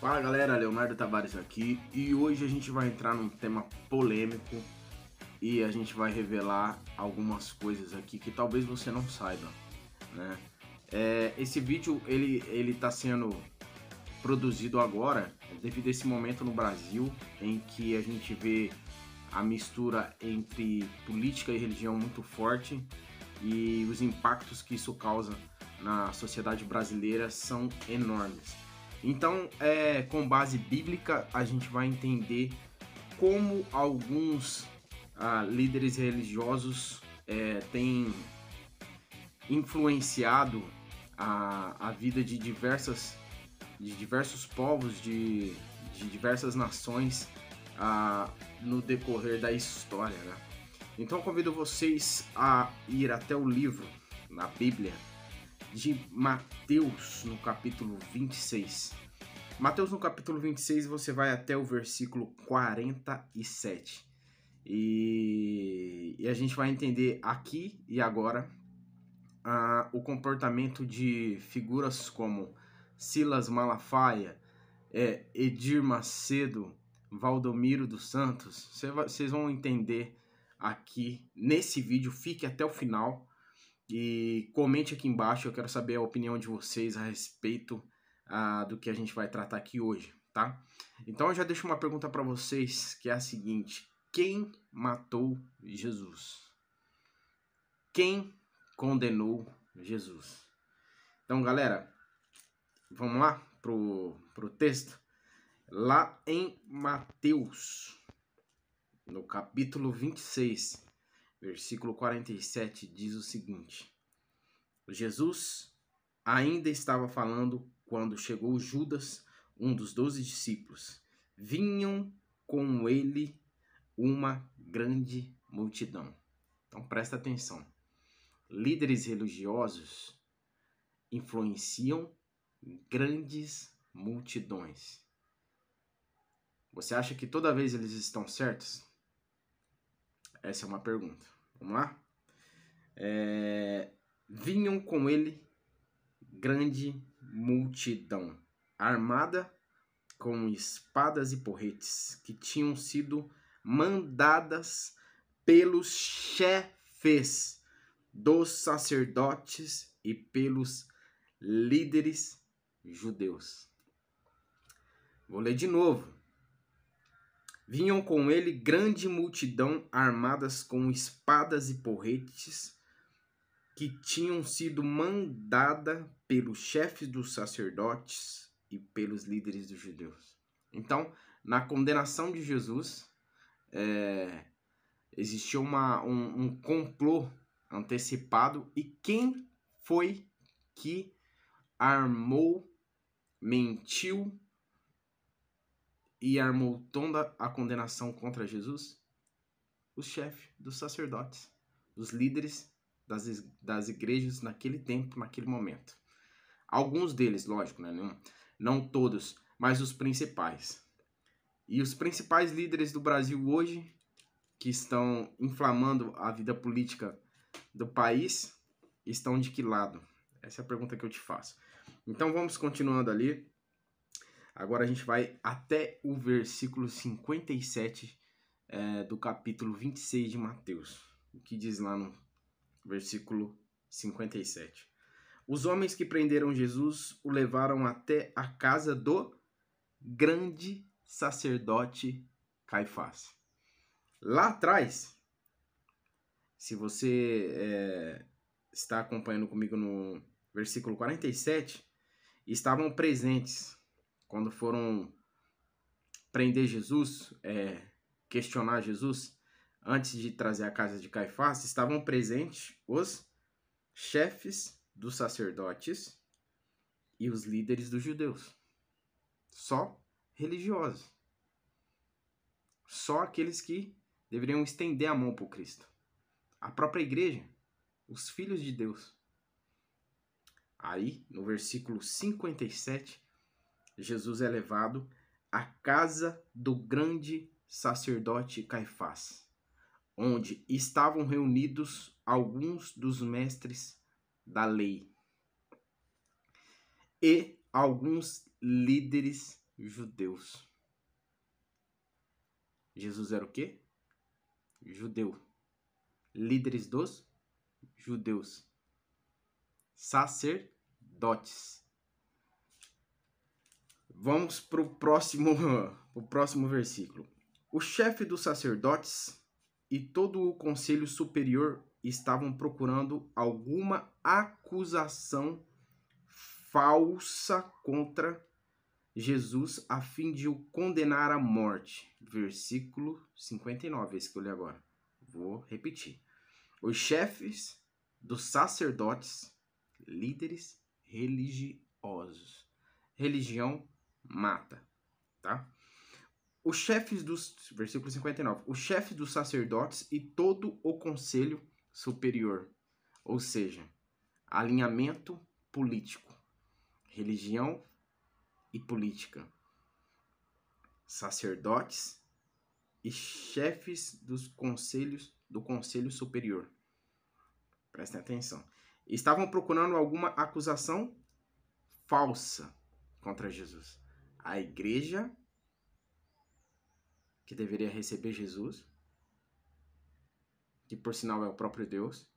Fala galera, Leonardo Tavares aqui e hoje a gente vai entrar num tema polêmico e a gente vai revelar algumas coisas aqui que talvez você não saiba, né? Esse vídeo ele tá sendo produzido agora devido a esse momento no Brasil em que a gente vê a mistura entre política e religião muito forte e os impactos que isso causa na sociedade brasileira são enormes. Então, com base bíblica, a gente vai entender como alguns líderes religiosos têm influenciado a vida de diversos povos, de diversas nações no decorrer da história, né? Então, eu convido vocês a ir até o livro, na Bíblia, de Mateus, no capítulo 26. Mateus, no capítulo 26, você vai até o versículo 47. E a gente vai entender aqui e agora o comportamento de figuras como Silas Malafaia, Edir Macedo, Valdomiro dos Santos. Vocês vão entender aqui nesse vídeo, fique até o final. E comente aqui embaixo, eu quero saber a opinião de vocês a respeito do que a gente vai tratar aqui hoje, tá? Então eu já deixo uma pergunta para vocês, que é a seguinte: quem matou Jesus? Quem condenou Jesus? Então, galera, vamos lá pro texto? Lá em Mateus, no capítulo 26, versículo 47, diz o seguinte: Jesus ainda estava falando quando chegou Judas, um dos 12 discípulos. Vinham com ele uma grande multidão. Então presta atenção. Líderes religiosos influenciam grandes multidões. Você acha que toda vez eles estão certos? Essa é uma pergunta. Vamos lá? Vinham com ele grande multidão, armada com espadas e porretes, que tinham sido mandadas pelos chefes dos sacerdotes e pelos líderes judeus. Vou ler de novo. Vinham com ele grande multidão, armadas com espadas e porretes, que tinham sido mandada pelos chefes dos sacerdotes e pelos líderes dos judeus. Então, na condenação de Jesus, existiu um complô antecipado. E quem foi que armou, mentiu e armou toda a condenação contra Jesus? Os chefes dos sacerdotes, os líderes das igrejas naquele tempo, naquele momento. Alguns deles, lógico, né? Não todos, mas os principais. E os principais líderes do Brasil hoje, que estão inflamando a vida política do país, estão de que lado? Essa é a pergunta que eu te faço. Então vamos continuando ali. Agora a gente vai até o versículo 57 do capítulo 26 de Mateus. O que diz lá no versículo 57. Os homens que prenderam Jesus o levaram até a casa do grande sacerdote Caifás. Lá atrás, se você está acompanhando comigo no versículo 47, estavam presentes quando foram prender Jesus, questionar Jesus. Antes de trazer a casa de Caifás, estavam presentes os chefes dos sacerdotes e os líderes dos judeus. Só religiosos. Só aqueles que deveriam estender a mão para o Cristo. A própria igreja, os filhos de Deus. Aí, no versículo 57, Jesus é levado à casa do grande sacerdote Caifás, onde estavam reunidos alguns dos mestres da lei e alguns líderes judeus. Jesus era o quê? Judeu. Líderes dos judeus. Sacerdotes. Vamos para o próximo versículo. O chefe dos sacerdotes e todo o conselho superior estavam procurando alguma acusação falsa contra Jesus a fim de o condenar à morte. Versículo 59, esse que eu li agora. Vou repetir. Os chefes dos sacerdotes, líderes religiosos. Religião mata, tá? Os chefes dos, versículo 59, os chefes dos sacerdotes e todo o conselho superior, ou seja, alinhamento político, religião e política, sacerdotes e chefes dos conselhos do conselho superior. Prestem atenção. Estavam procurando alguma acusação falsa contra Jesus. A igreja, que deveria receber Jesus, que por sinal é o próprio Deus,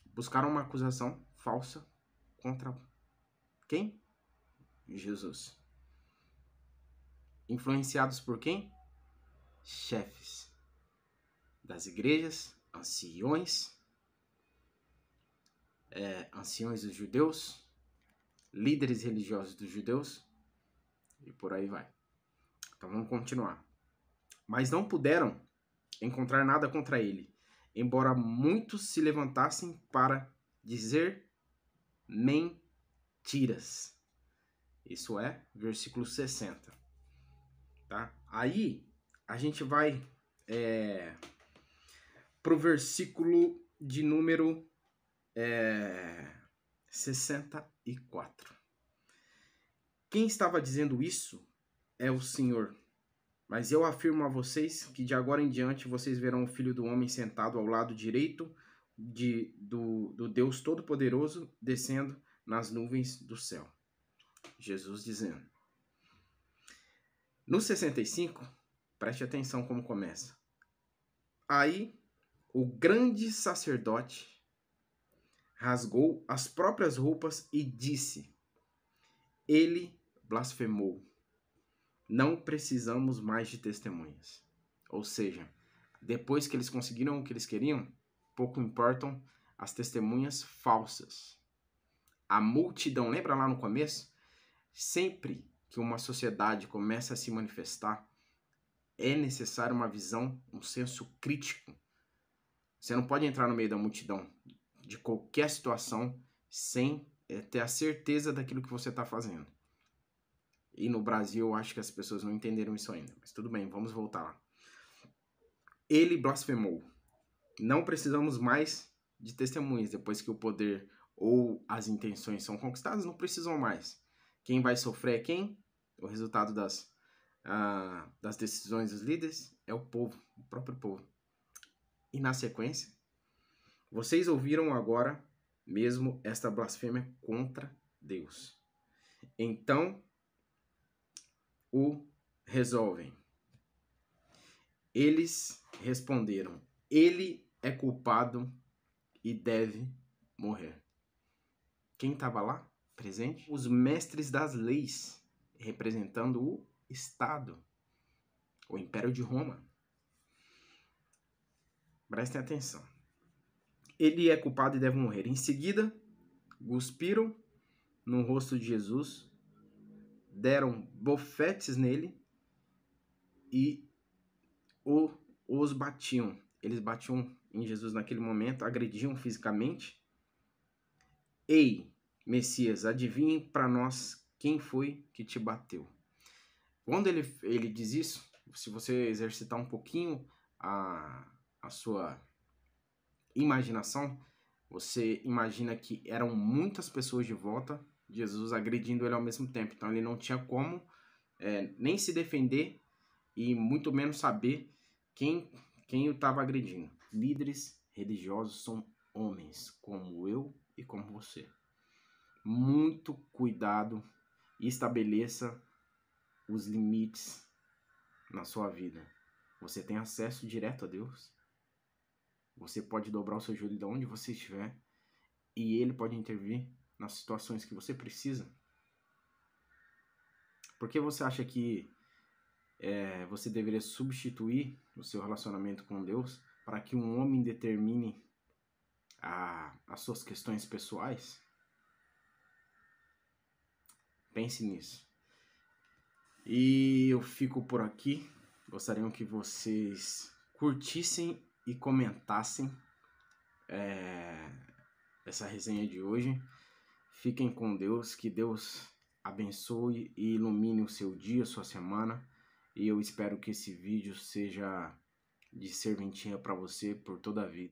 buscaram uma acusação falsa contra quem? Jesus. Influenciados por quem? Chefes das igrejas, anciões dos judeus, líderes religiosos dos judeus, e por aí vai. Então vamos continuar. Mas não puderam encontrar nada contra ele, embora muitos se levantassem para dizer mentiras. Isso é versículo 60. Tá? Aí a gente vai para o versículo de número 64. Quem estava dizendo isso é o Senhor. Mas eu afirmo a vocês que de agora em diante vocês verão o Filho do Homem sentado ao lado direito do Deus Todo-Poderoso, descendo nas nuvens do céu. Jesus dizendo. No 65, preste atenção como começa. Aí, o grande sacerdote rasgou as próprias roupas e disse: ele blasfemou. Não precisamos mais de testemunhas. Ou seja, depois que eles conseguiram o que eles queriam, pouco importam as testemunhas falsas. A multidão, lembra lá no começo? Sempre que uma sociedade começa a se manifestar, é necessário uma visão, um senso crítico. Você não pode entrar no meio da multidão de qualquer situação sem ter a certeza daquilo que você está fazendo. E no Brasil eu acho que as pessoas não entenderam isso ainda. Mas tudo bem, vamos voltar lá. Ele blasfemou. Não precisamos mais de testemunhas. Depois que o poder ou as intenções são conquistadas, não precisam mais. Quem vai sofrer é quem? O resultado das decisões dos líderes é o povo, o próprio povo. E na sequência, vocês ouviram agora mesmo esta blasfêmia contra Deus. Então, o resolvem. Eles responderam: ele é culpado e deve morrer. Quem estava lá presente? Os mestres das leis, representando o Estado, o Império de Roma. Prestem atenção. Ele é culpado e deve morrer. Em seguida, cuspiram no rosto de Jesus, deram bofetes nele e os batiam. Eles batiam em Jesus naquele momento, agrediam fisicamente. Ei, Messias, adivinhe para nós quem foi que te bateu. Quando ele diz isso, se você exercitar um pouquinho a sua imaginação, você imagina que eram muitas pessoas de volta, Jesus agredindo ele ao mesmo tempo. Então ele não tinha como nem se defender e muito menos saber quem o estava agredindo. Líderes religiosos são homens, como eu e como você. Muito cuidado e estabeleça os limites na sua vida. Você tem acesso direto a Deus. Você pode dobrar o seu joelho de onde você estiver e Ele pode intervir nas situações que você precisa. Por que você acha que você deveria substituir o seu relacionamento com Deus para que um homem determine as suas questões pessoais? Pense nisso. E eu fico por aqui. Gostaria que vocês curtissem e comentassem essa resenha de hoje. Fiquem com Deus, que Deus abençoe e ilumine o seu dia, sua semana. E eu espero que esse vídeo seja de serventia para você por toda a vida.